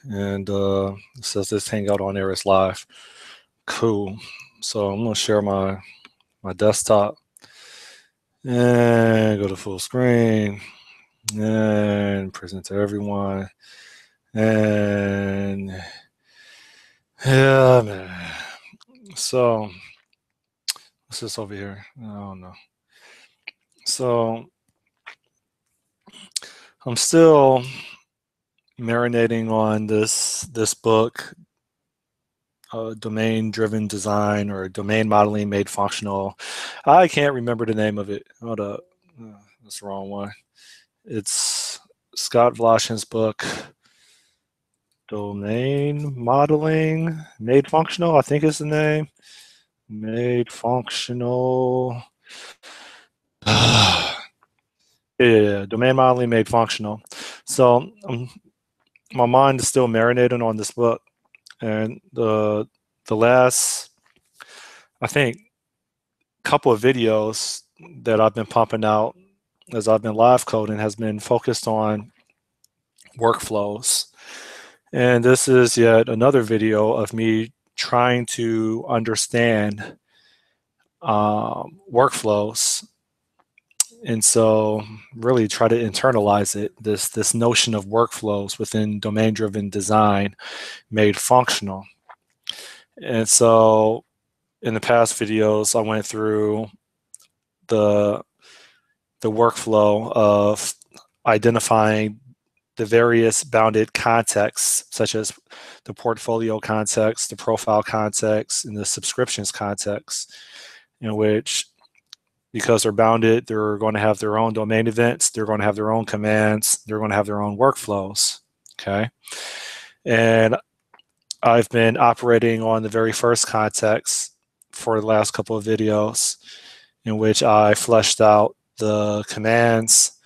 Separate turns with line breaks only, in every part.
and it says this hangout on air is live. Cool. So I'm gonna share my desktop and go to full screen and present to everyone. And yeah, man. So what's this over here? I don't know. So I'm still marinating on this book, domain-driven design or domain modeling made functional. I can't remember the name of it. Hold up, that's the wrong one. It's Scott Vlashin's book, Domain Modeling Made Functional, I think is the name. Made Functional. Yeah, domain modeling made functional. So my mind is still marinating on this book, and the last, I think, couple of videos that I've been pumping out as I've been live coding has been focused on workflows. And this is yet another video of me trying to understand workflows. And so really try to internalize it, this notion of workflows within domain-driven design made functional. And so in the past videos, I went through the workflow of identifying the various bounded contexts, such as the portfolio context, the profile context, and the subscriptions context, in which, because they're bounded, they're going to have their own domain events, they're going to have their own commands, they're going to have their own workflows. Okay. And I've been operating on the very first context for the last couple of videos, in which I fleshed out the commands,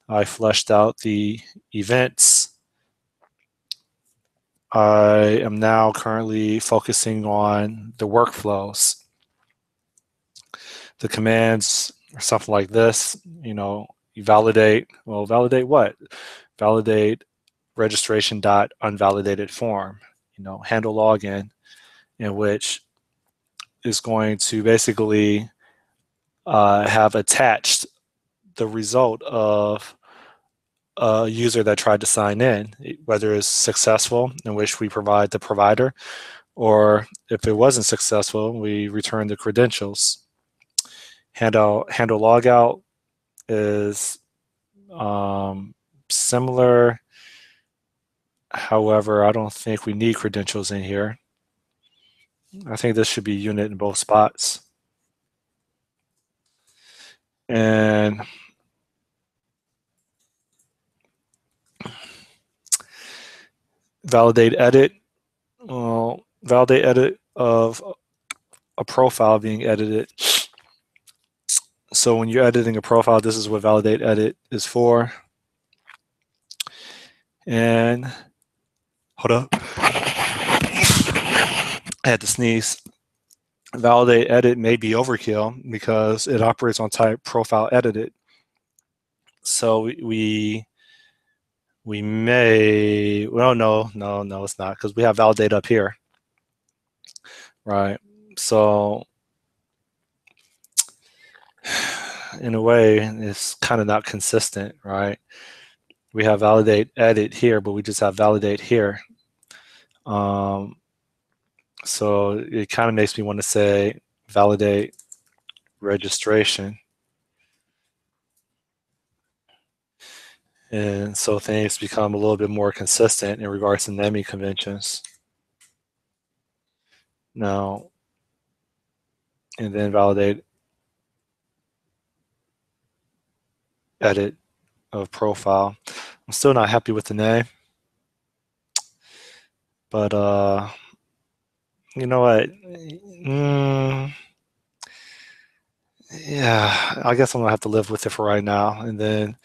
I fleshed out the events. I am now currently focusing on the workflows. The commands are something like this, you validate, well, validate what? Validate registration dot unvalidated form, handle login, in which is going to basically have attached the result of a user that tried to sign in, whether it's successful, in which we provide the provider, or if it wasn't successful, we return the credentials. Handle logout is similar. However, I don't think we need credentials in here. I think this should be unit in both spots. And validate edit. Well, validate edit of a profile being edited. So when you're editing a profile, this is what validate edit is for. And hold up. I had to sneeze. Validate edit may be overkill because it operates on type profile edited. So we may, well, no, it's not, because we have validate up here, right? So in a way, it's kind of not consistent, right? We have validate edit here, but we just have validate here. So it kind of makes me want to say validate registration. And so things become a little bit more consistent in regards to naming conventions. Now, and then validate edit of profile. I'm still not happy with the name, but you know what? Yeah, I guess I'm gonna have to live with it for right now, and then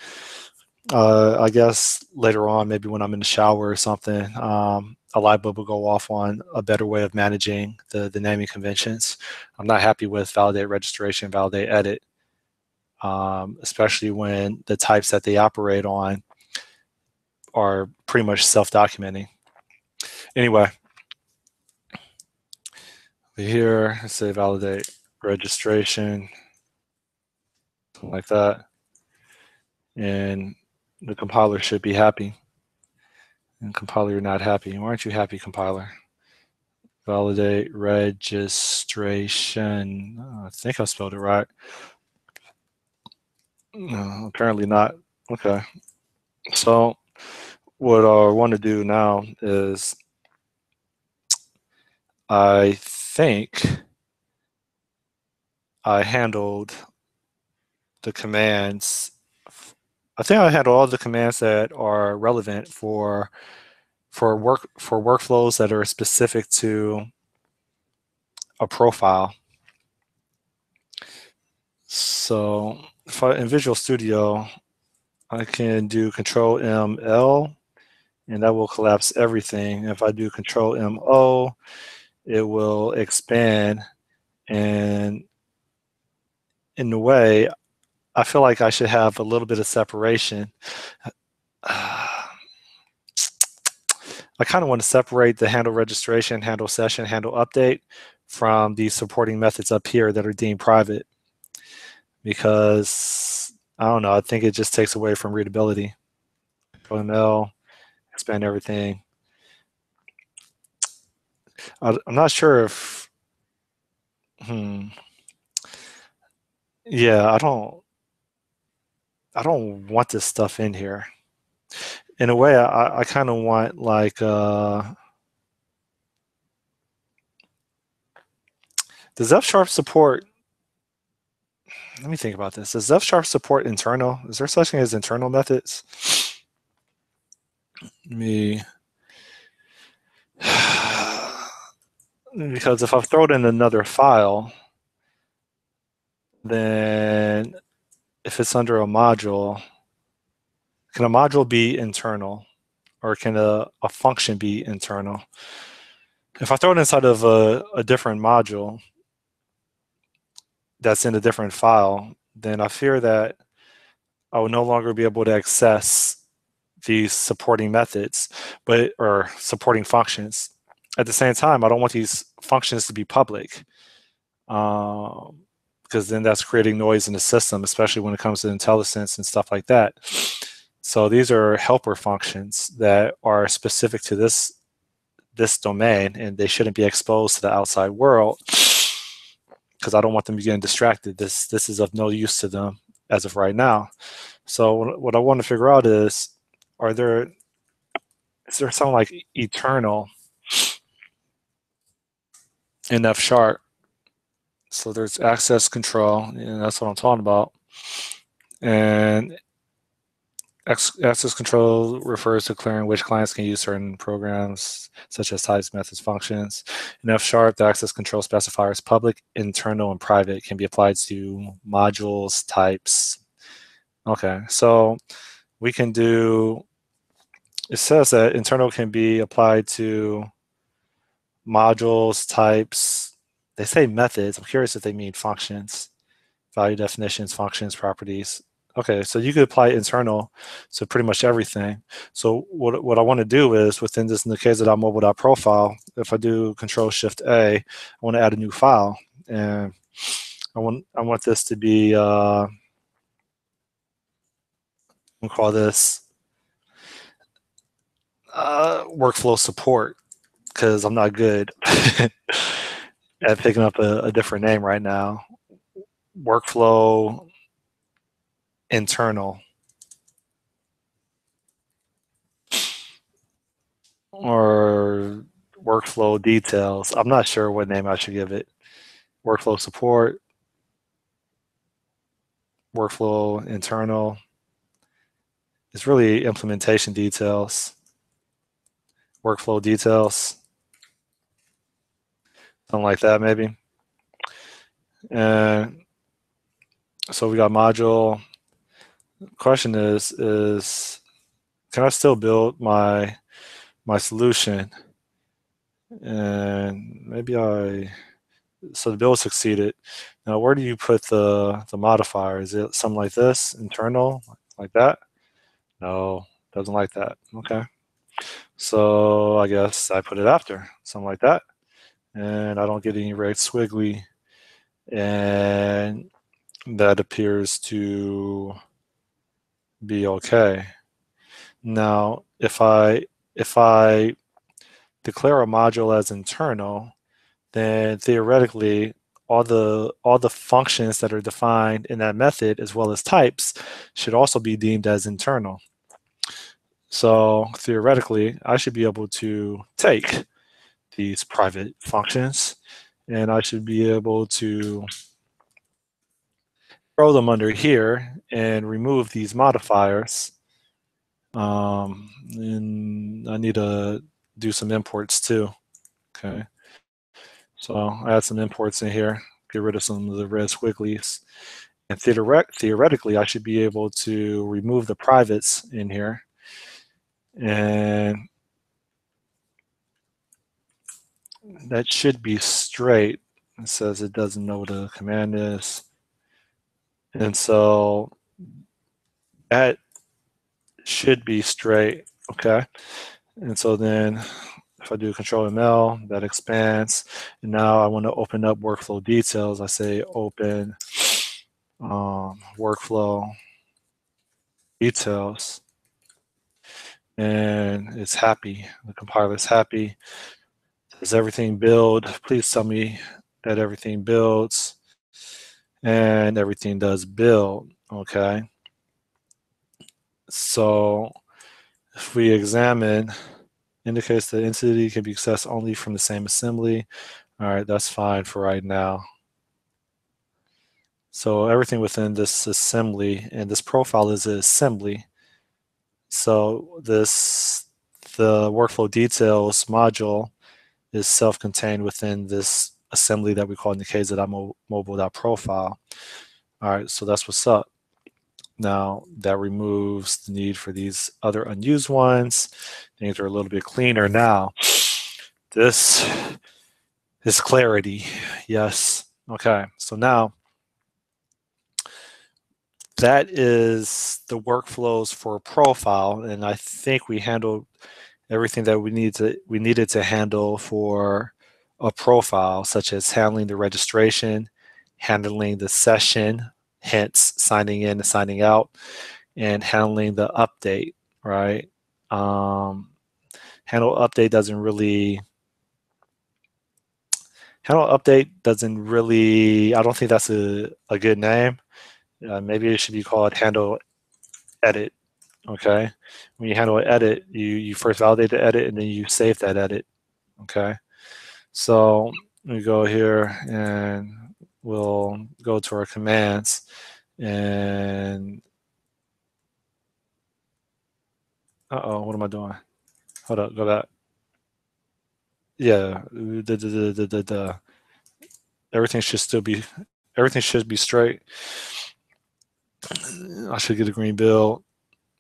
I guess later on, maybe when I'm in the shower or something, a light bulb will go off on a better way of managing the naming conventions. I'm not happy with validate registration, validate edit, especially when the types that they operate on are pretty much self-documenting. Anyway, here, let's say validate registration, something like that. And the compiler should be happy. And compiler, you're not happy. Why aren't you happy, compiler? Validate registration. I think I spelled it right. No, apparently not. Okay. So what I want to do now is I think I handled the commands. I think I handled all the commands that are relevant for workflows that are specific to a profile. So if I in Visual Studio, I can do Control M L, and that will collapse everything. If I do Control M O, it will expand. And in a way, I feel like I should have a little bit of separation. I kind of want to separate the handle registration, handle session, handle update from these supporting methods up here that are deemed private, because I don't know, I think it just takes away from readability. OML, expand everything. I'm not sure if, yeah, I don't want this stuff in here. In a way, I kind of want like, does F Sharp support, let me think about this. Does F Sharp support internal? Is there such thing as internal methods? Me, because if I throw it in another file, then if it's under a module, can a module be internal, or can a function be internal? If I throw it inside of a different module that's in a different file, then I fear that I will no longer be able to access these supporting methods, or supporting functions. At the same time, I don't want these functions to be public, because then that's creating noise in the system, especially when it comes to IntelliSense and stuff like that. So these are helper functions that are specific to this domain, and they shouldn't be exposed to the outside world, because I don't want them getting distracted. This is of no use to them as of right now. So what I want to figure out is there something like eternal in F Sharp? So there's access control, and that's what I'm talking about. And access control refers to clearing which clients can use certain programs, such as types, methods, functions. In F Sharp, the access control specifiers public, internal, and private can be applied to modules, types. Okay, so we can do, it says that internal can be applied to modules, types. They say methods. I'm curious if they mean functions, value definitions, functions, properties. Okay, so you could apply internal to pretty much everything. So what I want to do is, within this, in the case of mobile.profile, if I do Control-Shift-A, I want to add a new file, and I want this to be, we'll call this workflow support, because I'm not good at picking up a different name right now. Workflow internal, or workflow details. I'm not sure what name I should give it. Workflow support, workflow internal. It's really implementation details, workflow details, something like that maybe. And so we got module. Question is can I still build my solution? And maybe so the build succeeded. Now, where do you put the modifier? Is it something like this, internal, like that? No, doesn't like that. Okay. So I guess I put it after, something like that. And I don't get any red squiggly. And that appears to be okay. Now, if I declare a module as internal, then theoretically all the functions that are defined in that method as well as types should also be deemed as internal. So theoretically, I should be able to take these private functions and I should be able to throw them under here and remove these modifiers. And I need to do some imports too. Okay. So I add some imports in here, get rid of some of the red squigglies. And theoretically, I should be able to remove the privates in here. And that should be straight. It says it doesn't know what a command is. And so that should be straight, okay? And so then if I do Control ML, that expands. And now I want to open up workflow details. I say open workflow details. And it's happy. The compiler is happy. Does everything build? Please tell me that everything builds. And everything does build, okay? So if we examine, indicates the entity can be accessed only from the same assembly. All right, that's fine for right now. So everything within this assembly, and this profile is an assembly. So the workflow details module is self-contained within this assembly that we call in the kz.mobile.profile. All right, so that's what's up. Now that removes the need for these other unused ones. Things are a little bit cleaner now. This is clarity. Yes. Okay. So now that is the workflows for a profile, and I think we handled everything that we needed to handle for a profile, such as handling the registration, handling the session, hence signing in and signing out, and handling the update, right? Handle update doesn't really, I don't think that's a good name. Maybe it should be called handle edit, okay? When you handle an edit, you first validate the edit and then you save that edit, okay? So we go here and we'll go to our commands and what am I doing? Hold up, go back. Yeah, everything should be straight. I should get a green bill,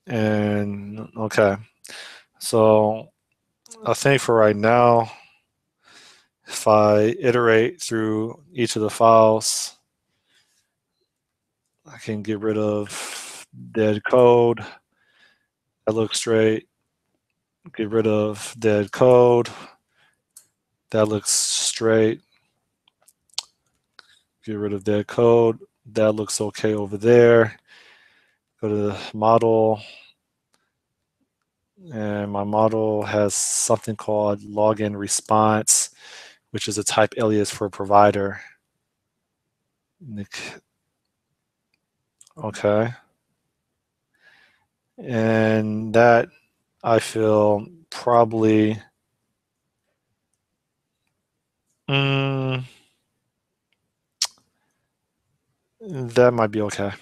and okay. So I think for right now, if I iterate through each of the files, I can get rid of dead code. That looks straight. Get rid of dead code. That looks straight. Get rid of dead code. That looks okay over there. Go to the model. And my model has something called login response, which is a type alias for a provider. Okay. And that I feel probably that might be okay.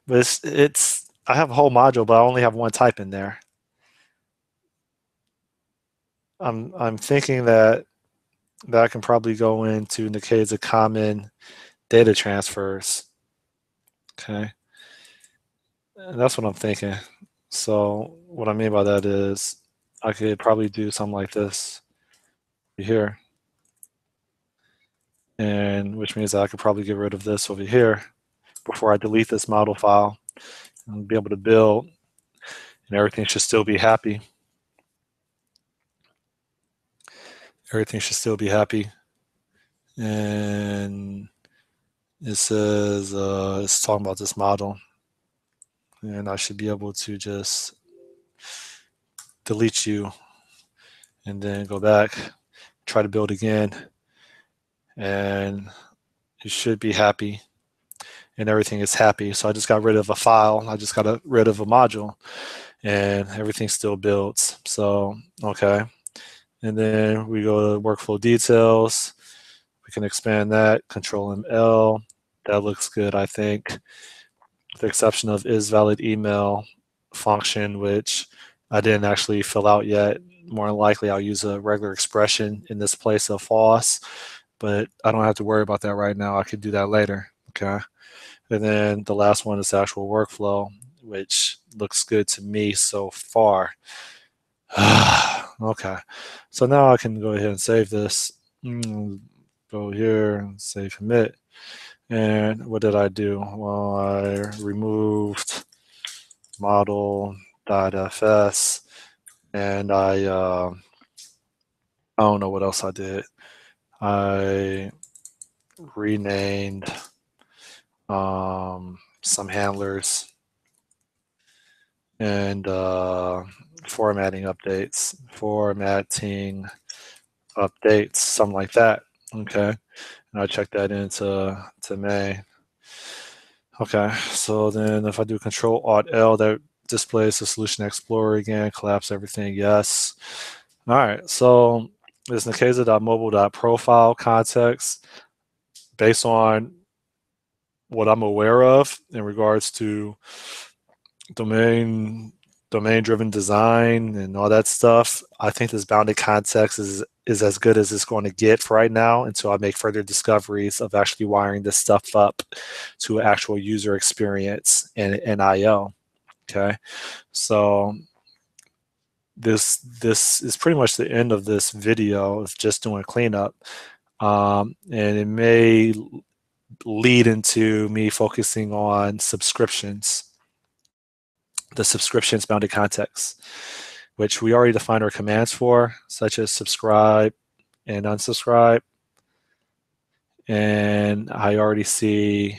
But it's I have a whole module, but I only have one type in there. I'm thinking that I can probably go into the case of common data transfers. Okay. And that's what I'm thinking. So what I mean by that is I could probably do something like this here. And which means I could probably get rid of this over here before I delete this model file and be able to build, and everything should still be happy. Everything should still be happy. And it says it's talking about this model. And I should be able to just delete you and then go back, try to build again. And you should be happy. And everything is happy. So I just got rid of a file. I just got rid of a module. And everything still builds. So, okay. And then we go to workflow details. We can expand that, Control ML. That looks good, I think. With the exception of is valid email function, which I didn't actually fill out yet. More than likely, I'll use a regular expression in this place of false, but I don't have to worry about that right now. I could do that later, okay? And then the last one is actual workflow, which looks good to me so far. Okay, so now I can go ahead and save this. Go here and say commit. And what did I do? Well, I removed model.fs and I don't know what else I did. I renamed some handlers and formatting updates, something like that. Okay, and I check that into May. Okay, so then if I do Control Alt L, that displays the Solution Explorer again, collapse everything, yes. All right, so this Nikeza.mobile.profile context, based on what I'm aware of in regards to domain-driven design and all that stuff, I think this bounded context is as good as it's going to get for right now until I make further discoveries of actually wiring this stuff up to actual user experience and IO. Okay, so this is pretty much the end of this video of just doing cleanup, and it may lead into me focusing on subscriptions, the subscriptions bounded context, which we already defined our commands for, such as subscribe and unsubscribe. And I already see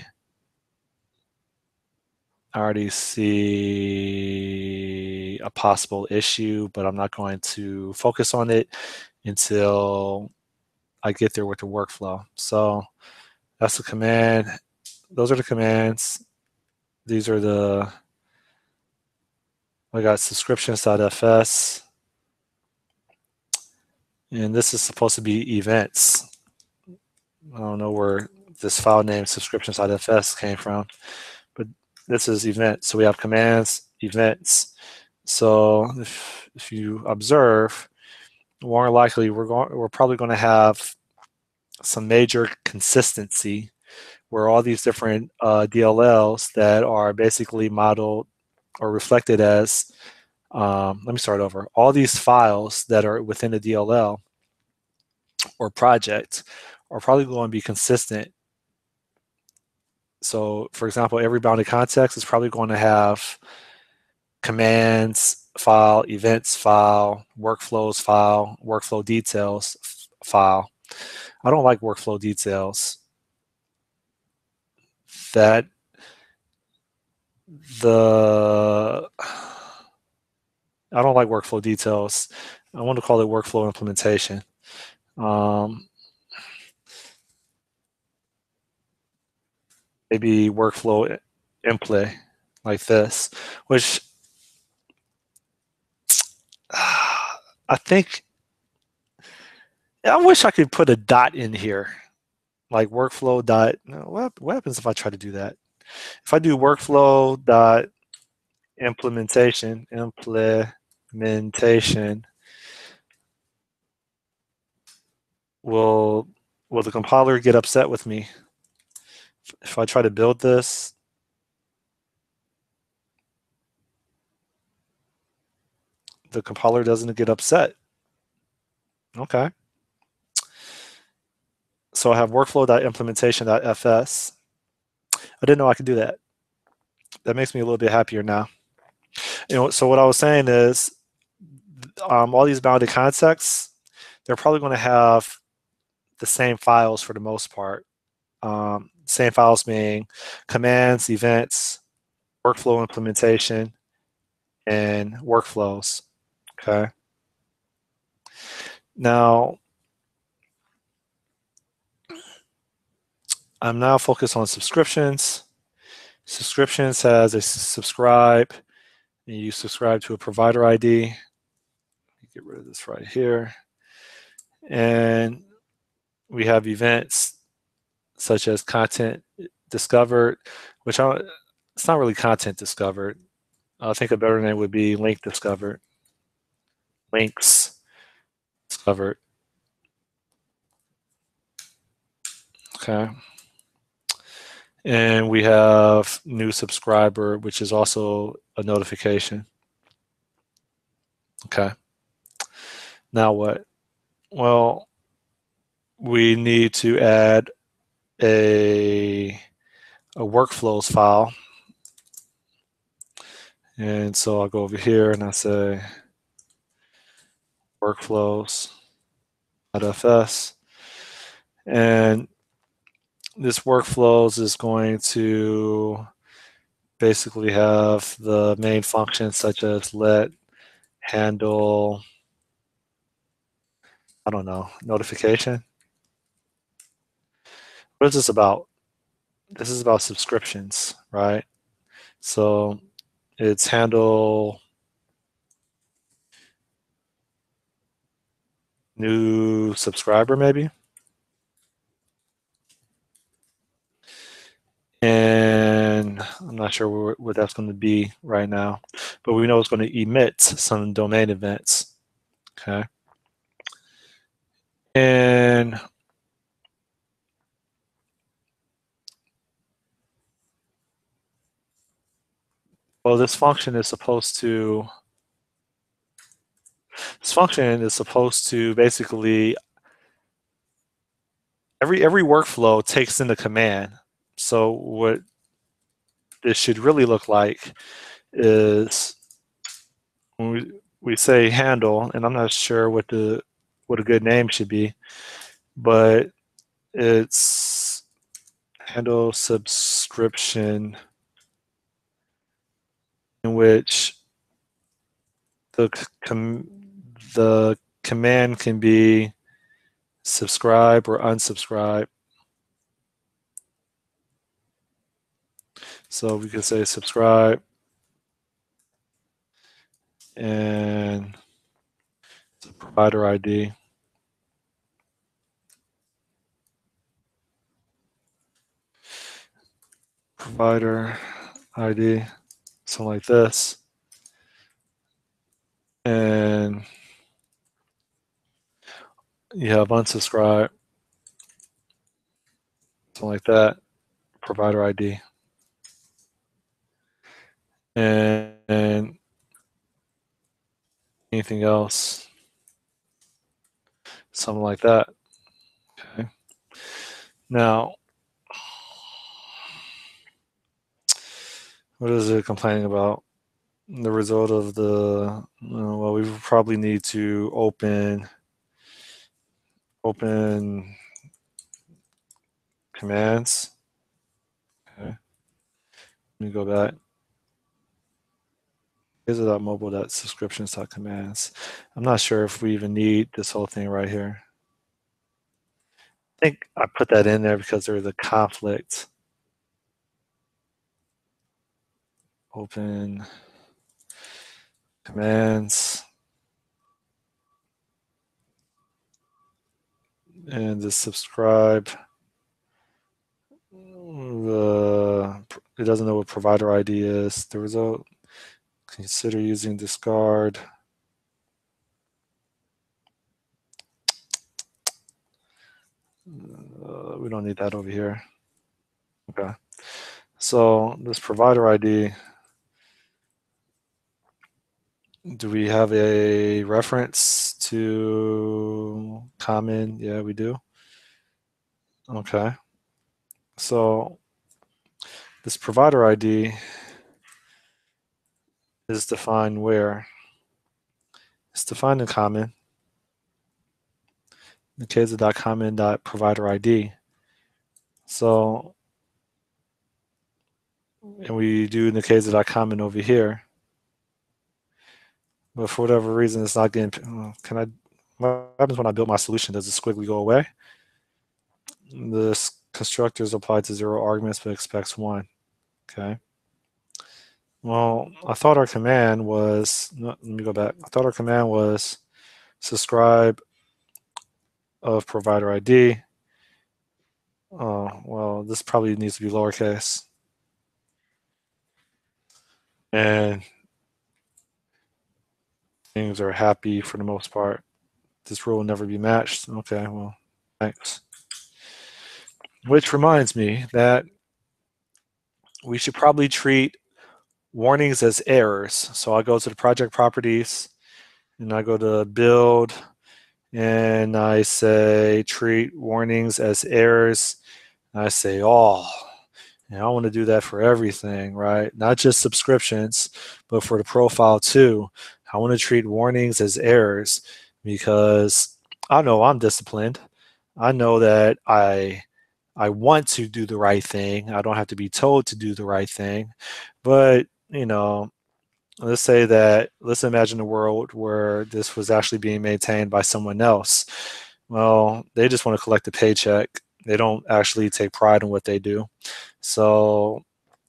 a possible issue, but I'm not going to focus on it until I get there with the workflow. So that's the command. Those are the commands. These are the, I got subscriptions.fs. And this is supposed to be events. I don't know where this file name subscriptions.fs came from, but this is events. So we have commands, events. So if you observe, more likely we're probably going to have some major consistency where all these different DLLs that are basically modeled or reflected as, let me start over. All these files that are within the DLL or project are probably going to be consistent. So for example, every bounded context is probably going to have commands file, events file, workflows file, workflow details file. I don't like workflow details. I don't like workflow details. I want to call it workflow implementation. Maybe workflow impl like this, which I think, I wish I could put a dot in here, like workflow dot. What happens if I try to do that? If I do workflow dot implementation, will the compiler get upset with me if I try to build this? The compiler doesn't get upset. Okay. So I have workflow.implementation.fs. I didn't know I could do that. That makes me a little bit happier now. So what I was saying is, all these bounded contexts, they're probably going to have the same files for the most part. Same files being commands, events, workflow implementation, and workflows. Okay. Now, I'm now focused on subscriptions. Subscriptions has a subscribe, and you subscribe to a provider ID. Get rid of this right here. And we have events such as content discovered, which it's not really content discovered. I think a better name would be link discovered, links discovered. Okay. And we have new subscriber, which is also a notification. Okay. Now what? Well, we need to add a workflows file. And so I'll go over here and I say workflows.fs. And this workflows is going to basically have the main functions such as let, handle, I don't know, notification. What is this about? This is about subscriptions, right? So it's handle new subscriber maybe. And I'm not sure what that's going to be right now, but we know it's going to emit some domain events. Okay. And well, this function is supposed to basically every workflow takes in the command. So what this should really look like is when we say handle, and I'm not sure what a good name should be, but it's handle subscription, in which the the command can be subscribe or unsubscribe. So we could say subscribe and it's a provider ID. Provider ID, something like this. And you have unsubscribe, something like that, provider ID. And anything else, something like that. Okay. Now, what is it complaining about? The result of the, well, we probably need to open commands. Okay. Let me go back. Here's mobile.subscriptions.commands. I'm not sure if we even need this whole thing right here. I think I put that in there because there's a conflict. Open commands. And the subscribe. It doesn't know what provider ID is. The result, consider using discard. We don't need that over here. Okay. So this provider ID, do we have a reference to common? Yeah, we do. Okay. So this provider ID is defined where? It's defined in common. nikeza.common.provider ID. So, and we do nikeza.common over here. But for whatever reason, it's not getting, what happens when I build my solution? Does the squiggly go away? The constructor is applied to 0 arguments, but expects 1. Okay. Well, I thought our command was, let me go back. I thought our command was subscribe of provider ID. Oh, well, this probably needs to be lowercase. And things are happy for the most part. This rule will never be matched. Okay, well, thanks. Which reminds me that we should probably treat warnings as errors. So I go to the project properties and I go to build and I say treat warnings as errors. I say all. And I want to do that for everything, right? Not just subscriptions, but for the profile too. I want to treat warnings as errors because I know I'm disciplined. I know that I want to do the right thing. I don't have to be told to do the right thing. But, let's imagine a world where this was actually being maintained by someone else. Well, they just want to collect a paycheck. They don't actually take pride in what they do. So,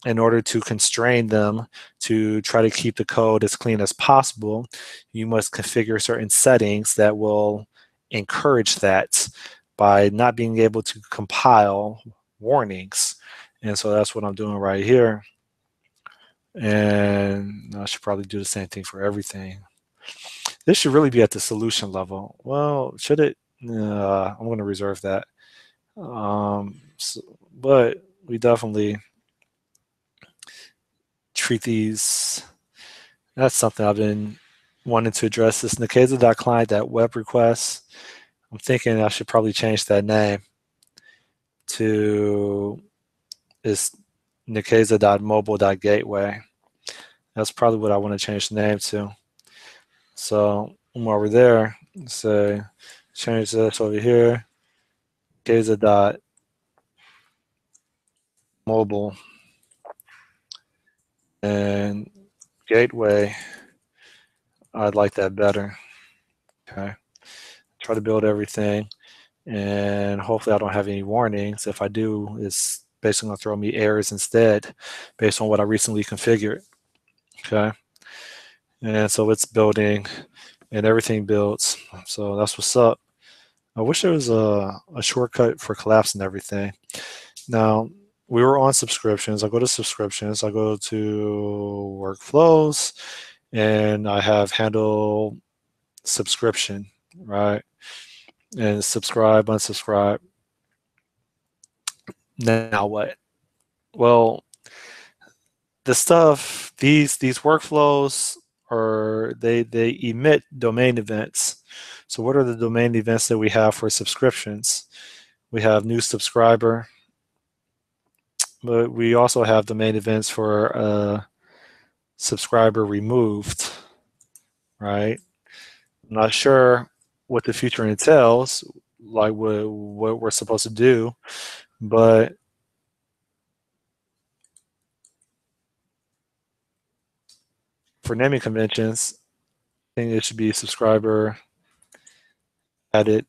in order to constrain them to try to keep the code as clean as possible, you must configure certain settings that will encourage that by not being able to compile warnings. And so that's what I'm doing right here. And I should probably do the same thing for everything. This should really be at the solution level. Well, should it? I'm going to reserve that. But we definitely treat these. That's something I've been wanting to address. This Nikeza.client.web request. I'm thinking I should probably change that name to is Nikeza.mobile.gateway. That's probably what I want to change the name to. So while we're there, say change this over here, Nikeza.mobile and gateway. I'd like that better. Okay. Try to build everything. And hopefully I don't have any warnings. If I do, it's basically going to throw me errors instead based on what I recently configured. Okay. And so it's building and everything builds. So that's what's up. I wish there was a shortcut for collapsing everything. Now, we were on subscriptions. I go to subscriptions. I go to workflows and I have handle subscription, right? And subscribe, unsubscribe. Now what? Well, these workflows are they emit domain events. So what are the domain events that we have for subscriptions? We have new subscriber, but we also have domain events for subscriber removed, right? I'm not sure what the future entails, like what we're supposed to do, but for naming conventions, I think it should be subscriber added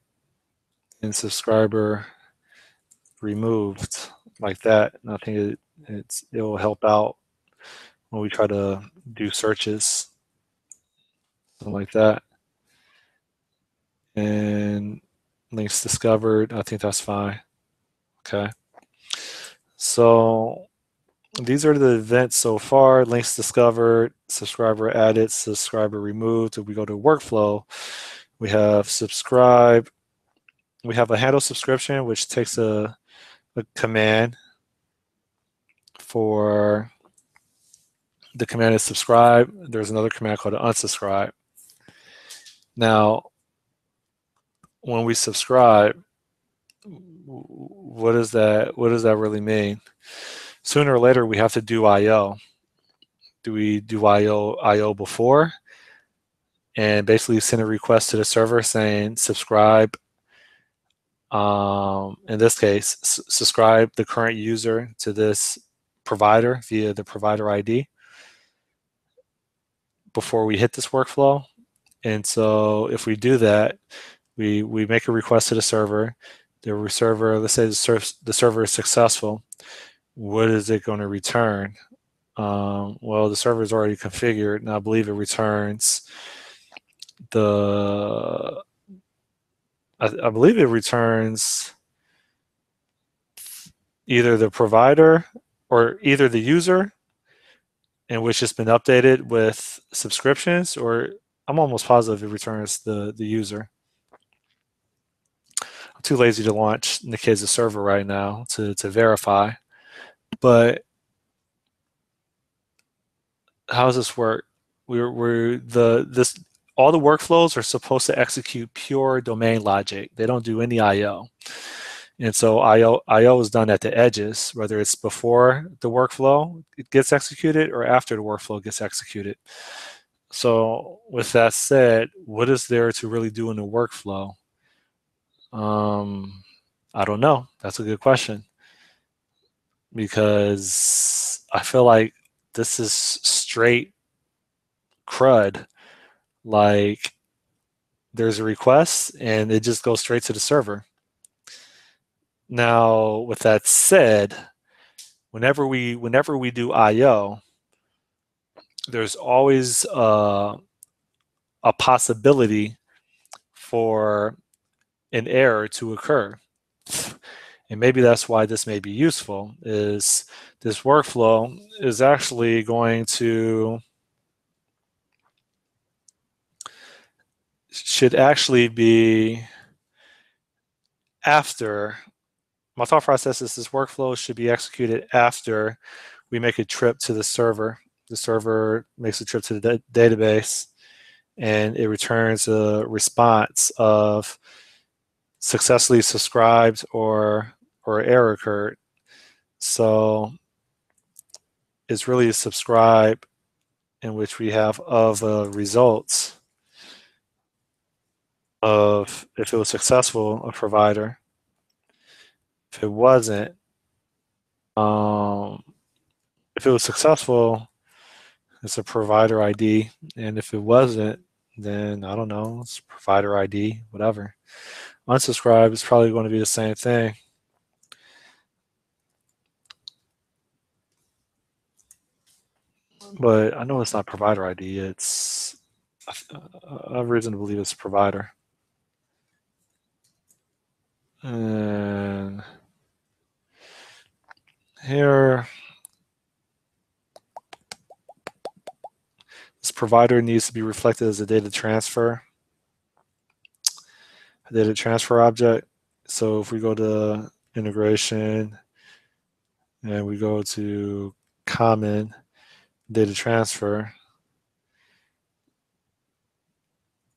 and subscriber removed like that. And I think it will help out when we try to do searches, something like that. And links discovered, I think that's fine. Okay. So these are the events so far. Links discovered, subscriber added, subscriber removed. If we go to workflow, we have subscribe. We have a handle subscription, which takes a command for the command is subscribe. There's another command called unsubscribe. Now, when we subscribe, what does that really mean? Sooner or later, we have to do I/O. Do we do I/O before, and basically send a request to the server saying subscribe in this case, subscribe the current user to this provider via the provider ID before we hit this workflow. And so if we do that, we make a request to the server. The server, let's say the server is successful. What is it going to return? Well, the server is already configured, and I believe it returns the. I believe it returns either the provider or either the user in which it's been updated with subscriptions, or I'm almost positive it returns the user. I'm too lazy to launch Nikeza server right now to verify. But how does this work? All the workflows are supposed to execute pure domain logic. They don't do any I/O. And so I/O is done at the edges, whether it's before the workflow it gets executed or after the workflow gets executed. So with that said, what is there to really do in the workflow? I don't know. That's a good question, because I feel like this is straight CRUD. Like, there's a request and it just goes straight to the server. Now, with that said, whenever we do I/O, there's always a possibility for an error to occur. And maybe that's why this may be useful, is this workflow is actually going to, should actually be after, my thought process is this workflow should be executed after we make a trip to the server. The server makes a trip to the database and it returns a response of successfully subscribed or error occurred. So it's really a subscribe in which we have of results of if it was successful, a provider. If it wasn't, if it was successful, it's a provider ID, and if it wasn't, then I don't know, it's provider ID, whatever. Unsubscribe is probably going to be the same thing. But I know it's not provider ID. It's, I have reason to believe it's provider. And here, this provider needs to be reflected as a data transfer object. So if we go to integration and we go to common data transfer,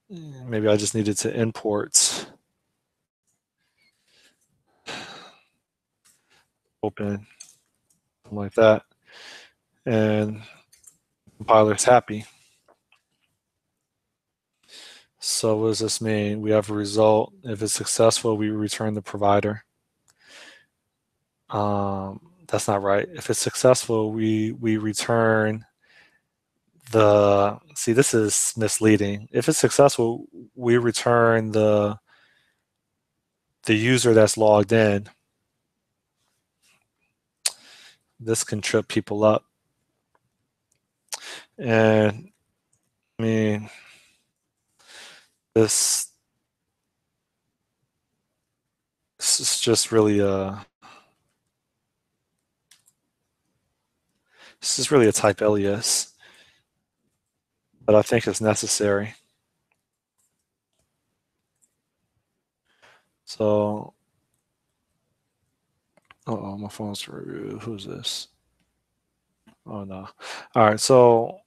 maybe I just needed to import open, something like that, and compiler's happy. So what does this mean? We have a result. If it's successful, we return the provider. That's not right. If it's successful, we return the, see, this is misleading. If it's successful, we return the user that's logged in. This can trip people up. And I mean, this is just really this is really a type alias, but I think it's necessary. So, uh-oh, my phone's who's this? Oh no. All right, so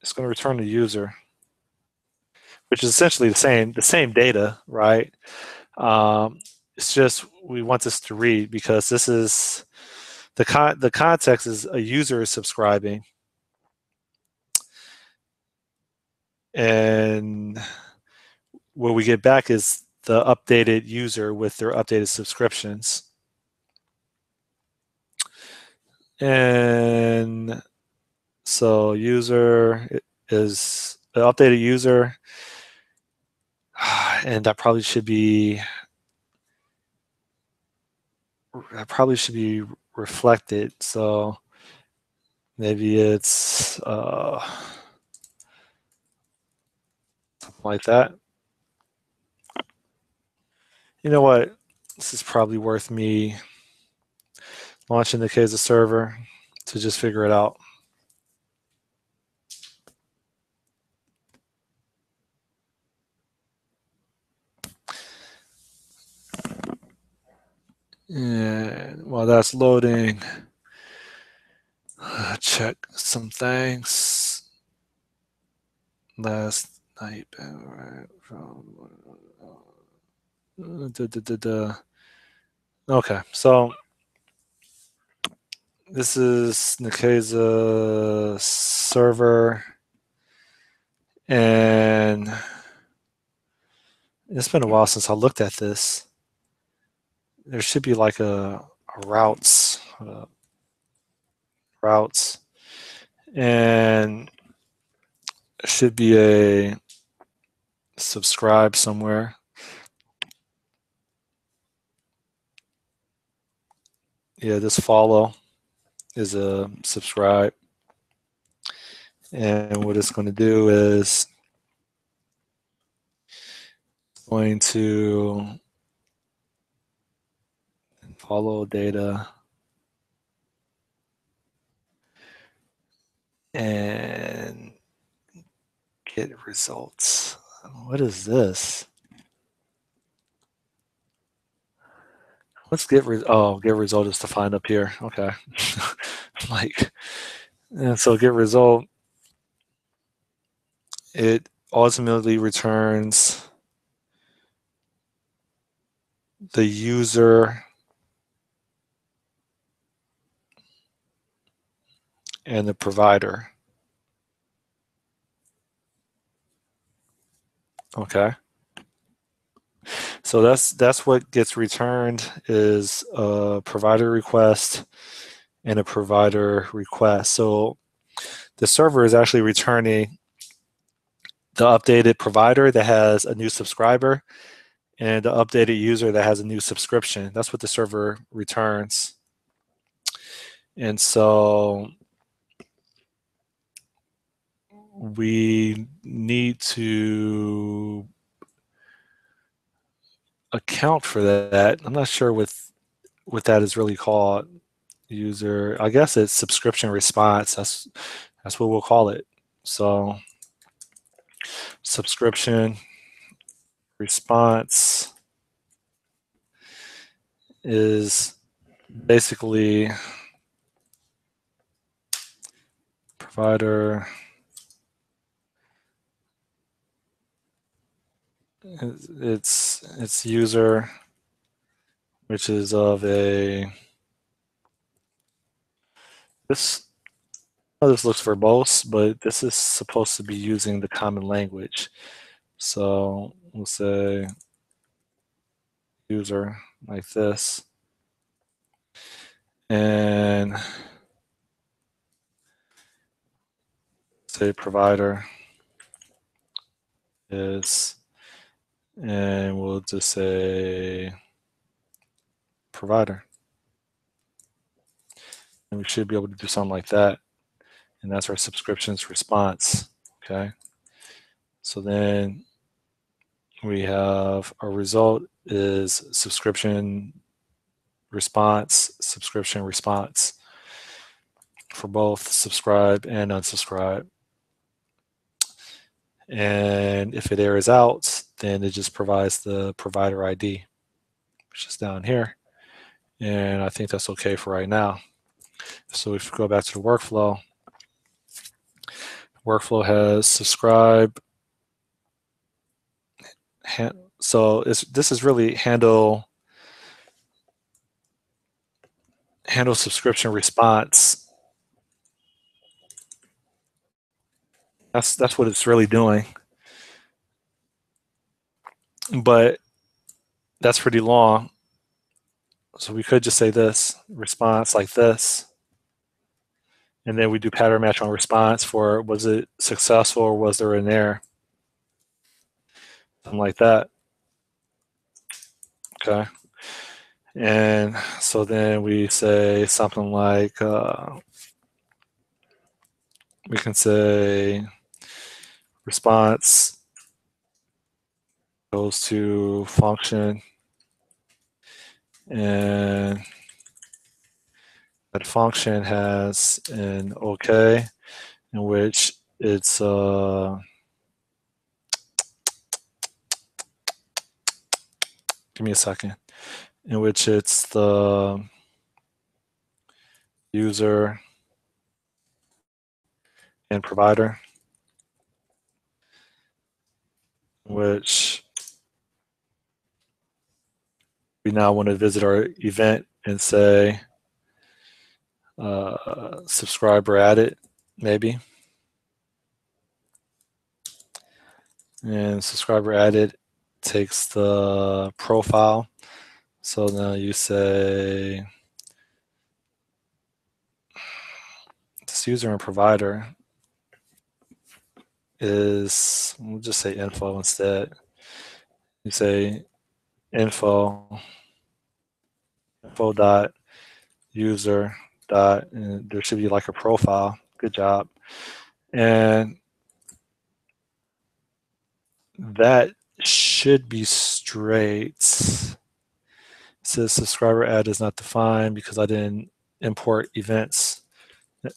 it's going to return the user, which is essentially the same data, right? It's just we want this to read because this is the context is a user is subscribing, and what we get back is the updated user with their updated subscriptions. And so user is the updated user, and that probably should be reflected. So maybe it's something like that. You know what? This is probably worth me launching the Kesa server to just figure it out. And while that's loading, check some things. Last night. Okay, so this is Nikeza server, and it's been a while since I looked at this. There should be like a routes, and there should be a subscribe somewhere. Yeah, this follow is a subscribe. And what it's going to do is going to follow data and get results. What is this? Let's get get result is defined up here. Okay. Like, and so get result, it ultimately returns the user and the provider. Okay. So that's what gets returned is a provider request and a provider request. So the server is actually returning the updated provider that has a new subscriber and the updated user that has a new subscription. That's what the server returns. And so we need to account for that. I'm not sure what that is really called. User, I guess it's subscription response. That's what we'll call it. So subscription response is basically provider. It's user, which is of a this. Oh, this looks verbose, but this is supposed to be using the common language. So we'll say user like this, and say provider is, and we'll just say provider. And we should be able to do something like that. And that's our subscriptions response. Okay. So then we have our result is subscription response for both subscribe and unsubscribe. And if it errors out, then it just provides the provider ID, which is down here. And I think that's okay for right now. So if we go back to the workflow has subscribe. So this is really handle subscription response. That's what it's really doing. but that's pretty long. So we could just say this response like this, and then we do pattern match on response for was it successful or was there an error, something like that. Okay, and so then we say something like we can say response goes to function, and that function has an OK in which it's give me a second, in which it's the user and provider, which we now want to visit our event and say subscriber added, maybe. And subscriber added takes the profile. So now you say this user and provider is, we'll just say info instead. You say info dot user dot, and there should be like a profile. Good job. And that should be straight. It says subscriber add is not defined because I didn't import events.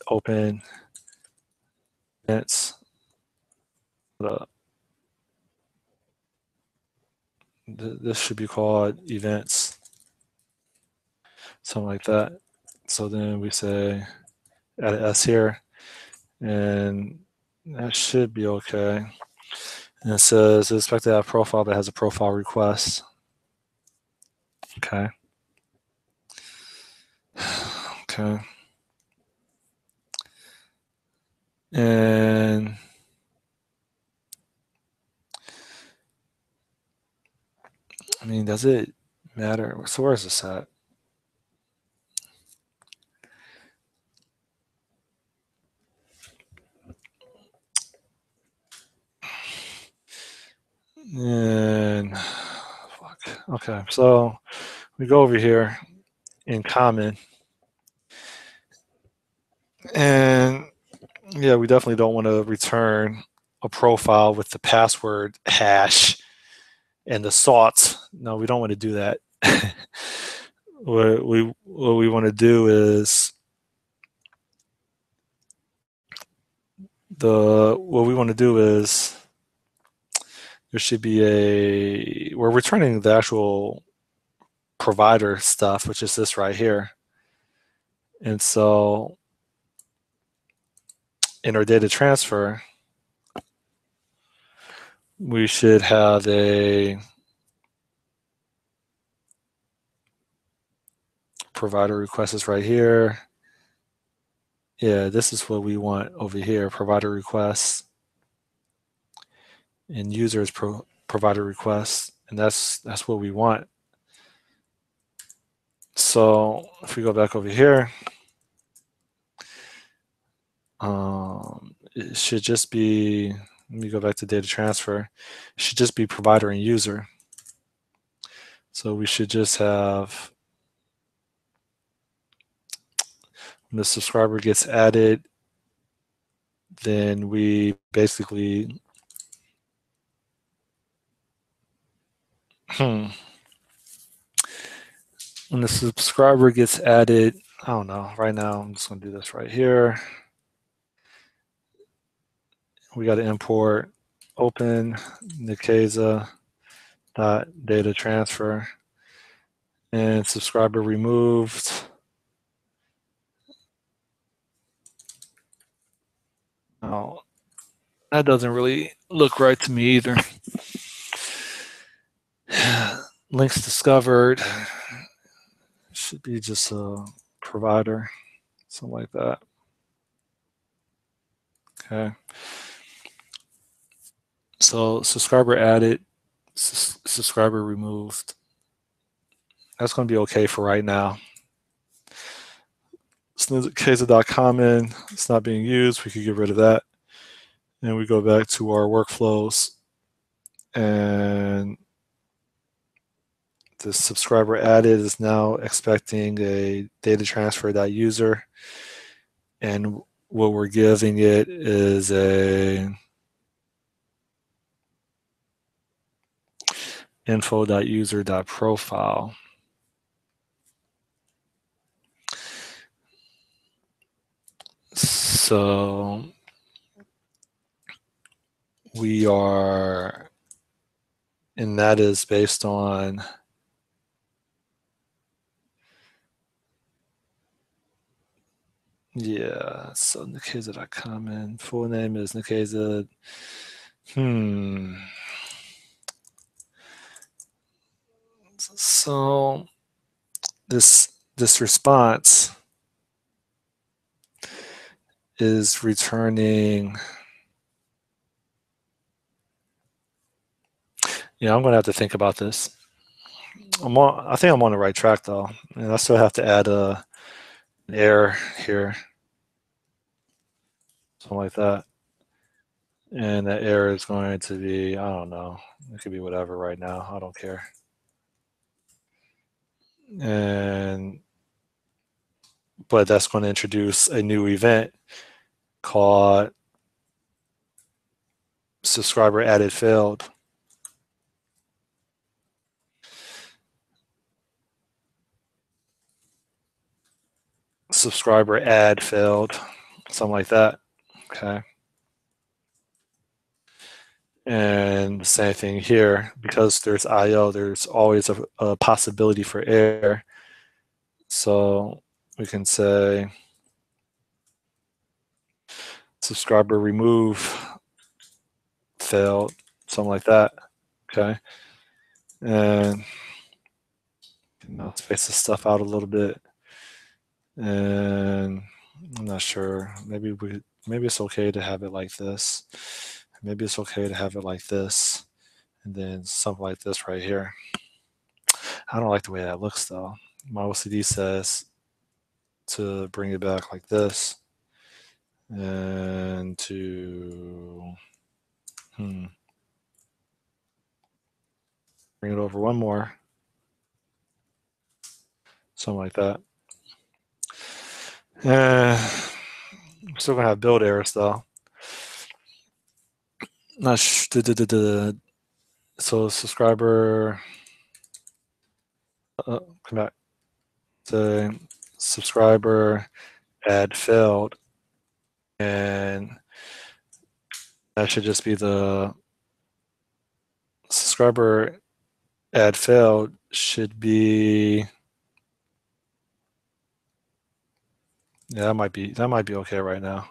Open events. This should be called events, something like that. So then we say add an S here, and that should be okay. And it says expect to have a profile that has a profile request. Okay. Okay. And I mean, does it matter? So where's this at? And fuck. Okay, so we go over here in common, and yeah, we definitely don't want to return a profile with the password hash and the salt. No, we don't want to do that. what we want to do is what we want to do is there should be we're returning the actual provider stuff, which is this right here. And so in our data transfer, we should have a provider request is right here. Yeah, this is what we want over here, provider requests and users provider requests, and that's what we want. So if we go back over here, it should just be, let me go back to data transfer. It should just be provider and user. So we should just have, when the subscriber gets added, then we basically, when the subscriber gets added, I don't know, right now I'm just gonna do this right here. We got to import open Nikeza dot data transfer and subscriber removed. Oh, that doesn't really look right to me either. Links discovered should be just a provider, something like that. Okay. So subscriber added subscriber removed. That's going to be okay for right now. Snoozecaser.common, it's not being used. We could get rid of that. And we go back to our workflows. And the subscriber added is now expecting a data transfer.user. And what we're giving it is a info.user.profile. So we are, and that is based on so Nikeza.common. Full name is Nikeza. So this response is returning. I'm going to have to think about this. I think I'm on the right track though, and I still have to add an error here, something like that. And that error is going to be, I don't know, it could be whatever right now. I don't care. But that's going to introduce a new event called subscriber added failed. Subscriber add failed, something like that. Okay. And the same thing here, because there's IO, there's always a possibility for error. So we can say subscriber remove failed, something like that. Okay. And space this stuff out a little bit. And I'm not sure. Maybe it's okay to have it like this. Maybe it's okay to have it like this. And then something like this right here. I don't like the way that looks though. My OCD says to bring it back like this. And to bring it over one more. Something like that. I'm still gonna have build errors though. Not so subscriber come back. The subscriber add failed, and that should just be the subscriber add failed should be. Yeah, that might be okay right now.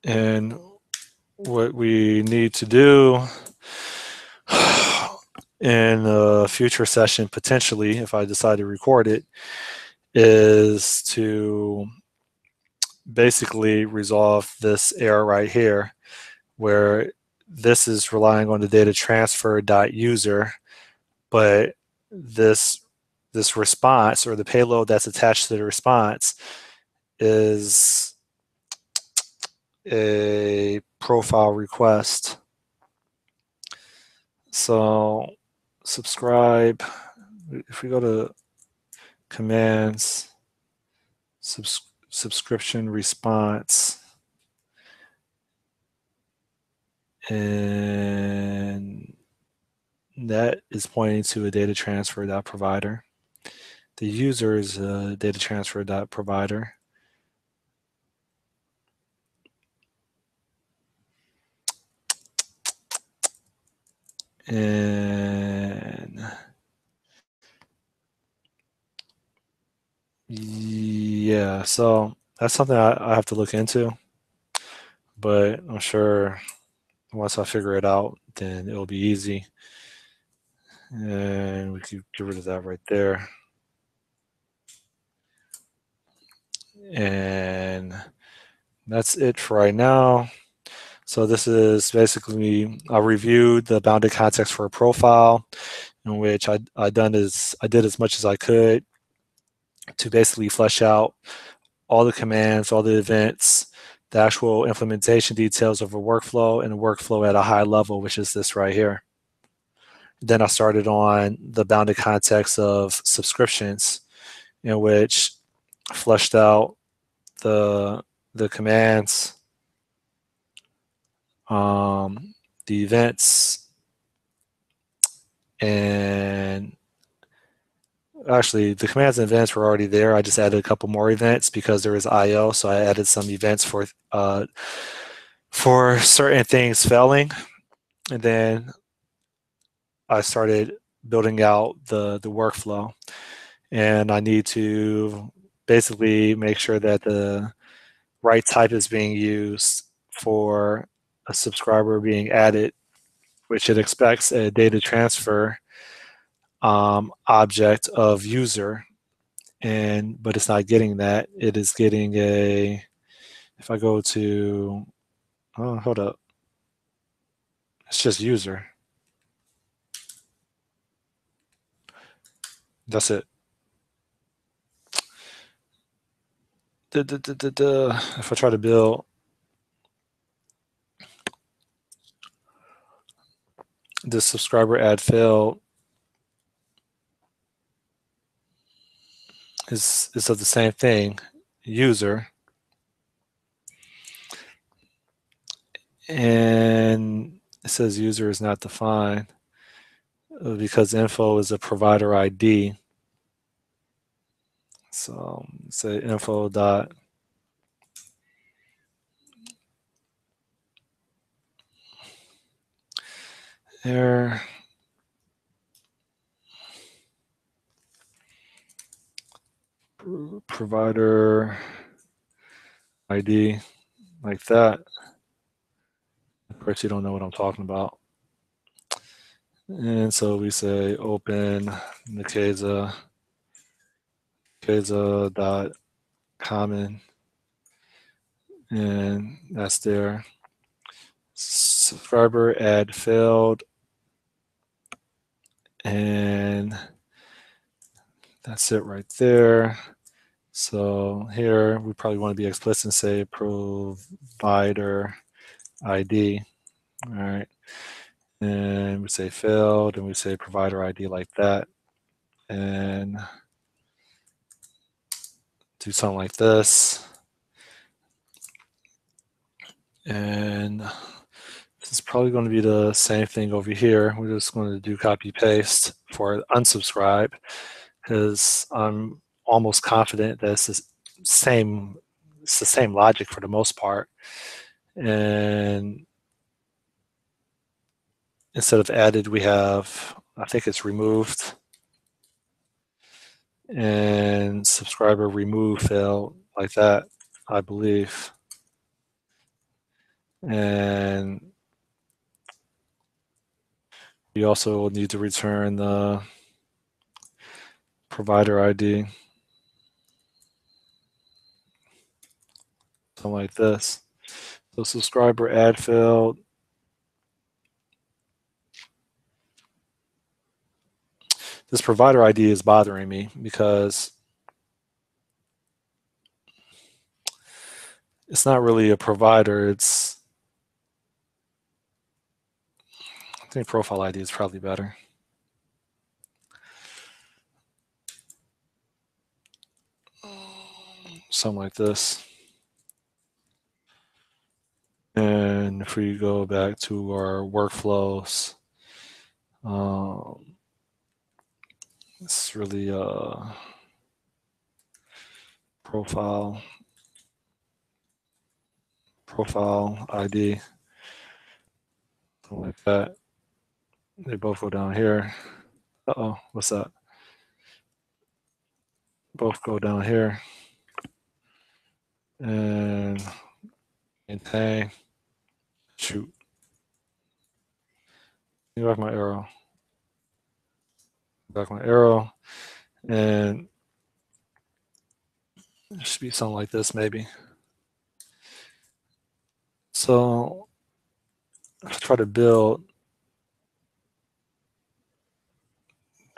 And what we need to do in a future session, potentially, if I decide to record it, is to basically resolve this error right here, where this is relying on the data transfer.user, but this response, or the payload that's attached to the response, is a profile request. So subscribe, if we go to commands, subscription response, and that is pointing to a data transfer.provider. The user is a data transfer.provider. And yeah, so that's something I have to look into, but I'm sure once I figure it out, then it'll be easy. And we could get rid of that right there. And that's it for right now. So this is basically I reviewed the bounded context for a profile, in which I did as much as I could to basically flesh out all the commands, all the events, the actual implementation details of a workflow, and a workflow at a high level, which is this right here. Then I started on the bounded context of subscriptions, in which fleshed out the commands, the events, and actually the commands and events were already there. I just added a couple more events because there is IO, so I added some events for certain things failing, and then I started building out the workflow, and I need to basically make sure that the right type is being used for a subscriber being added, which it expects a data transfer object of user, and but it's not getting that. It is getting a, if I go to, oh, hold up, it's just user. That's it. If I try to build this subscriber add failed, is of the same thing, user, and it says user is not defined because info is a provider ID. So say info dot error provider ID, like that. Of course, you don't know what I'm talking about. And so we say open Nikeza dot common, and that's there. Subscriber add failed, and that's it right there. So here we probably want to be explicit and say provider ID. All right. And we say failed, and we say provider ID like that. And do something like this. And this is probably going to be the same thing over here. We're just going to do copy paste for unsubscribe, because I'm almost confident that it's the same logic for the most part. And instead of added, we have, I think it's removed, and subscriber remove failed like that, I believe. And we also need to return the provider ID, something like this. So subscriber add failed. This provider ID is bothering me because it's not really a provider. It's, I think profile ID is probably better. Something like this. And if we go back to our workflows, it's really profile ID, something like that. They both go down here. Uh-oh, what's that? Both go down here. And maintain. Shoot. Go back my arrow. Back my arrow. And it should be something like this maybe. So try to build,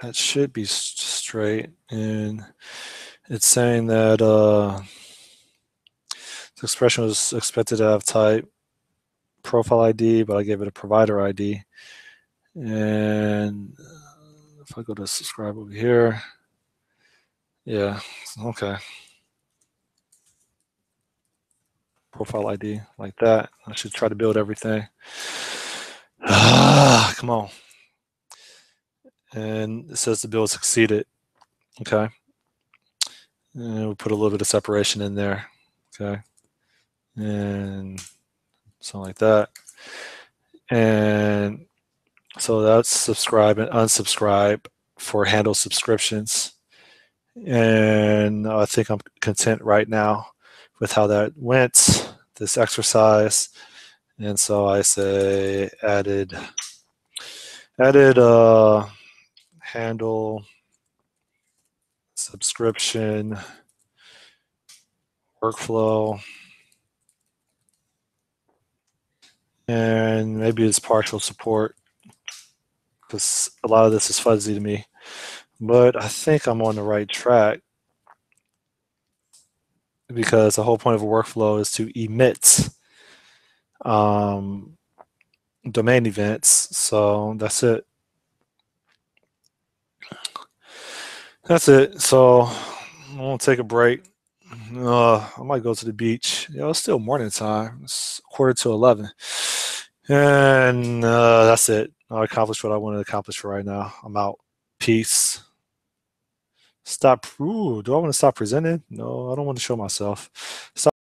that should be straight. And it's saying that the expression was expected to have type profile ID, but I gave it a provider ID. And if I go to subscribe over here, yeah, okay. Profile ID like that. I should try to build everything. Come on. And it says the build succeeded. Okay. And we put a little bit of separation in there. Okay. And something like that. And so that's subscribe and unsubscribe for handle subscriptions. And I think I'm content right now with how that went, this exercise. And so I say added handle subscription workflow, and maybe it's partial support because a lot of this is fuzzy to me, but I think I'm on the right track because the whole point of a workflow is to emit domain events. So that's it. That's it. So I'm gonna take a break. I might go to the beach. It's still morning time. It's 11:15. And that's it. I accomplished what I wanted to accomplish for right now. I'm out. Peace. Stop. Ooh, do I want to stop presenting? No, I don't want to show myself. Stop.